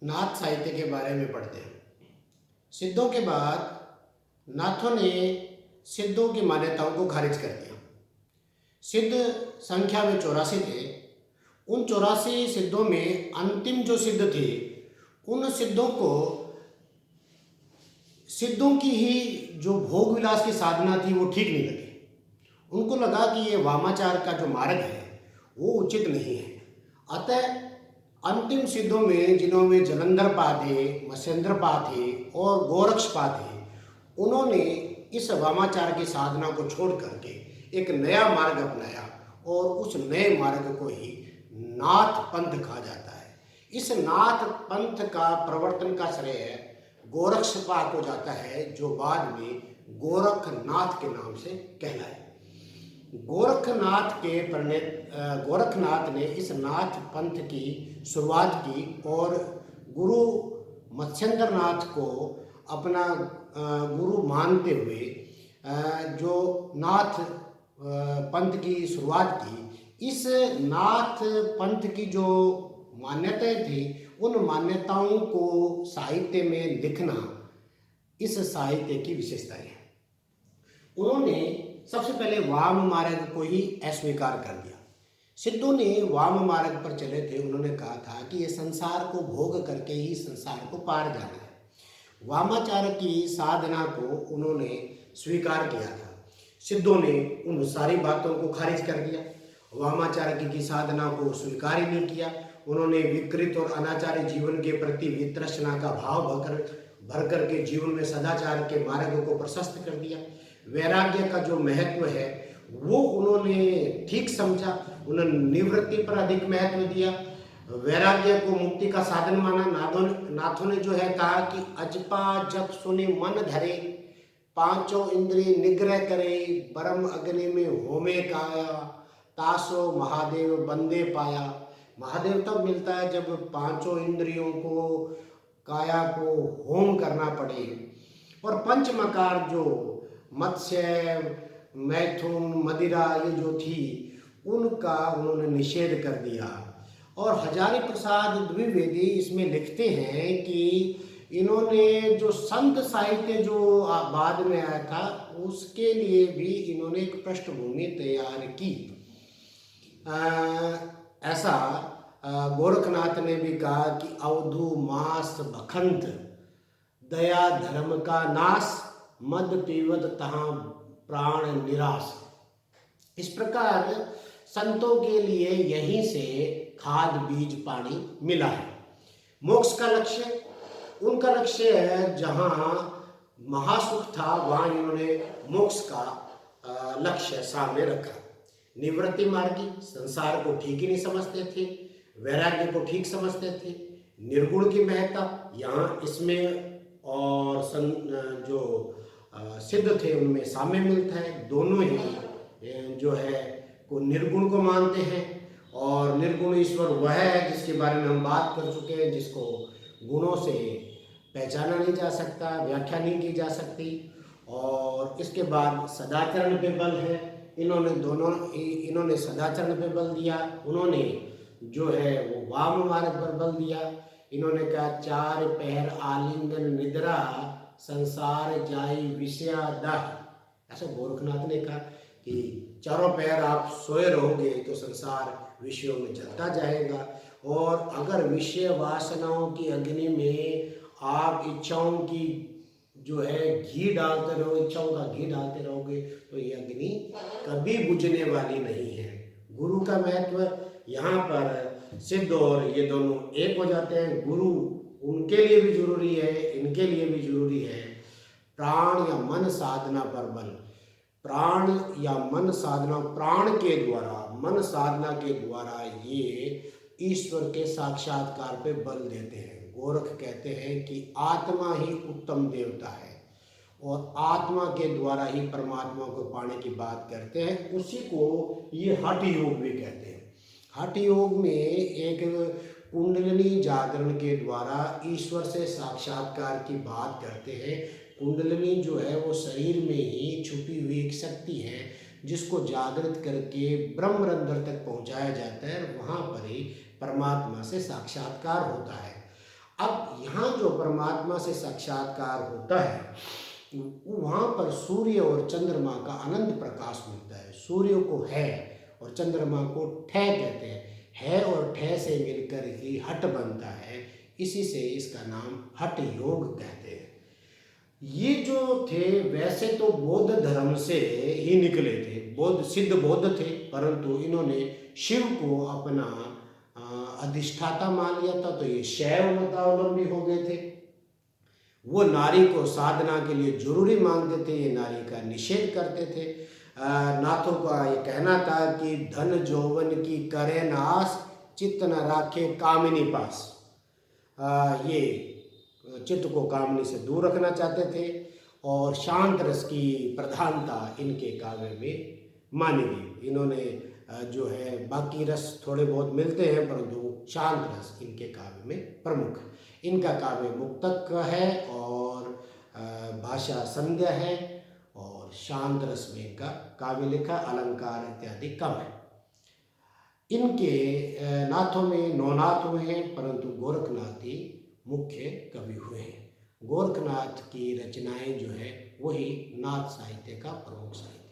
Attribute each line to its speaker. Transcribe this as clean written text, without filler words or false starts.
Speaker 1: नाथ साहित्य के बारे में पढ़ते हैं। सिद्धों के बाद नाथों ने सिद्धों की मान्यताओं को खारिज कर दिया। सिद्ध संख्या में 84 थे। उन 84 सिद्धों में अंतिम जो सिद्ध थे, उन सिद्धों को सिद्धों की ही जो भोग विलास की साधना थी वो ठीक नहीं लगी। उनको लगा कि ये वामाचार का जो मार्ग है वो उचित नहीं है। अतः अंतिम सिद्धों में जिन्होंने जलंधर थे, मत्स्येंद्र थे और गोरक्ष थे, उन्होंने इस वामाचार की साधना को छोड़ करके एक नया मार्ग अपनाया और उस नए मार्ग को ही नाथ पंथ कहा जाता है। इस नाथ पंथ का प्रवर्तन का श्रेय गोरक्षपाद को जाता है, जो बाद में गोरखनाथ के नाम से कहलाए। गोरखनाथ ने इस नाथ पंथ की शुरुआत की और गुरु मत्स्येंद्र नाथ को अपना गुरु मानते हुए जो नाथ पंथ की शुरुआत की। इस नाथ पंथ की जो मान्यताएं थी, उन मान्यताओं को साहित्य में लिखना इस साहित्य की विशेषता है। उन्होंने सबसे पहले वाम मार्ग को ही अस्वीकार कर दिया। सिद्धों ने वाम मार्ग पर चले थे। उन्होंने कहा था कि ये संसार को भोग करके ही संसार को पार जाना है। वामाचार की साधना को उन्होंने स्वीकार किया था। सिद्धों ने उन सारी बातों को खारिज कर दिया। वामाचार की साधना को स्वीकार ही नहीं किया। उन्होंने विकृत और अनाचारी जीवन के प्रति वितृष्णा का भाव भर करके जीवन में सदाचार के मार्ग को प्रशस्त कर दिया। वैराग्य का जो महत्व है वो उन्होंने ठीक समझा। उन्होंने निवृत्ति पर अधिक महत्व दिया। वैराग्य को मुक्ति का साधन माना। नाथों ने जो है कहा कि अजपा जप सुनि मन धरे, पांचों इंद्रिय निग्रह करे, परम अग्नि में होमे काया, तासो महादेव बंदे पाया। महादेव तब मिलता है जब पांचों इंद्रियों को, काया को होम करना पड़े। और पंचमकार जो मत्स्य, मैथुन, मदिरा ये जो थी, उनका उन्होंने निषेध कर दिया। और हजारी प्रसाद द्विवेदी इसमें लिखते हैं कि इन्होंने जो संत साहित्य जो बाद में आया था, उसके लिए भी इन्होंने एक पृष्ठभूमि तैयार की। ऐसा गोरखनाथ ने भी कहा कि अवधू मास बखंत, दया धर्म का नाश, मद पीवत तहाँ प्राण निराश। इस प्रकार संतों के लिए यहीं से खाद बीज पानी मिला है। मोक्ष का लक्ष्य, उनका लक्ष्य है जहाँ महासुख था वहाँ इन्होंने मोक्ष का लक्ष्य सामने रखा। निवृत्ति मार्गी संसार को ठीक ही नहीं समझते थे, वैराग्य को ठीक समझते थे। निर्गुण की महत्ता यहाँ इसमें और जो सिद्ध थे उनमें साम्य मिलता है। दोनों ही जो है को निर्गुण को मानते हैं और निर्गुण ईश्वर वह है जिसके बारे में हम बात कर चुके हैं, जिसको गुणों से पहचाना नहीं जा सकता, व्याख्या नहीं की जा सकती। और इसके बाद सदाचरण पे बल है। इन्होंने सदाचरण पे बल दिया। उन्होंने जो है वो वाम मार्ग पर बल दिया। इन्होंने कहा चार पहर आलिंगन निद्रा, संसार जाई विषया दाह। ऐसा गोरखनाथ ने कहा कि चारों पहर आप सोए रहोगे तो संसार विषयों में जलता जाएगा। और अगर विषय वासनाओं की अग्नि में आप इच्छाओं की जो है घी डालते रहो, इच्छाओं का घी डालते रहोगे तो ये अग्नि कभी बुझने वाली नहीं है। गुरु का महत्व यहाँ पर सिद्ध और ये दोनों एक हो जाते हैं। गुरु उनके लिए भी जरूरी है, इनके लिए भी जरूरी है। प्राण या मन साधना पर बल, प्राण या मन साधना, प्राण के द्वारा, मन साधना के द्वारा ये ईश्वर के साक्षात्कार पे बल देते हैं। गोरख कहते हैं कि आत्मा ही उत्तम देवता है और आत्मा के द्वारा ही परमात्मा को पाने की बात करते हैं। उसी को ये हठ योग भी कहते हैं। हठ योग में एक कुंडलिनी जागरण के द्वारा ईश्वर से साक्षात्कार की बात करते हैं। कुंडलिनी जो है वो शरीर में ही छुपी हुई एक शक्ति है जिसको जागृत करके ब्रह्मरंध्र तक पहुंचाया जाता है और वहाँ पर ही परमात्मा से साक्षात्कार होता है। अब यहाँ जो परमात्मा से साक्षात्कार होता है वहाँ पर सूर्य और चंद्रमा का अनंत प्रकाश मिलता है। सूर्य को है और चंद्रमा को ठे कहते हैं। है और ठे से मिलकर ही हट बनता है, इसी से इसका नाम हठ योग कहते हैं। ये जो थे वैसे तो बौद्ध धर्म से ही निकले थे, बौद्ध सिद्ध बौद्ध थे, परंतु इन्होंने शिव को अपना अधिष्ठाता मान लिया था, तो ये शैव मतावलंबी हो गए थे। वो नारी को साधना के लिए जरूरी मानते थे, ये नारी का निषेध करते थे। नाथों का ये कहना था कि धन जौवन की करे नाश, चित्त न राखे कामिनी पास। ये चित्त को कामनी से दूर रखना चाहते थे और शांत रस की प्रधानता इनके काव्य में मानी गई। इन्होंने जो है बाकी रस थोड़े बहुत मिलते हैं, परंतु शांत रस इनके काव्य में प्रमुख है। इनका काव्य मुक्तक है और भाषा संध्या है और शांत रस में इनका काव्य लिखा, अलंकार इत्यादि कम है। इनके नाथों में 9 नाथ हुए हैं, परंतु गोरखनाथ ही मुख्य कवि हुए हैं। गोरखनाथ की रचनाएं जो है वही नाथ साहित्य का प्रमुख साहित्य।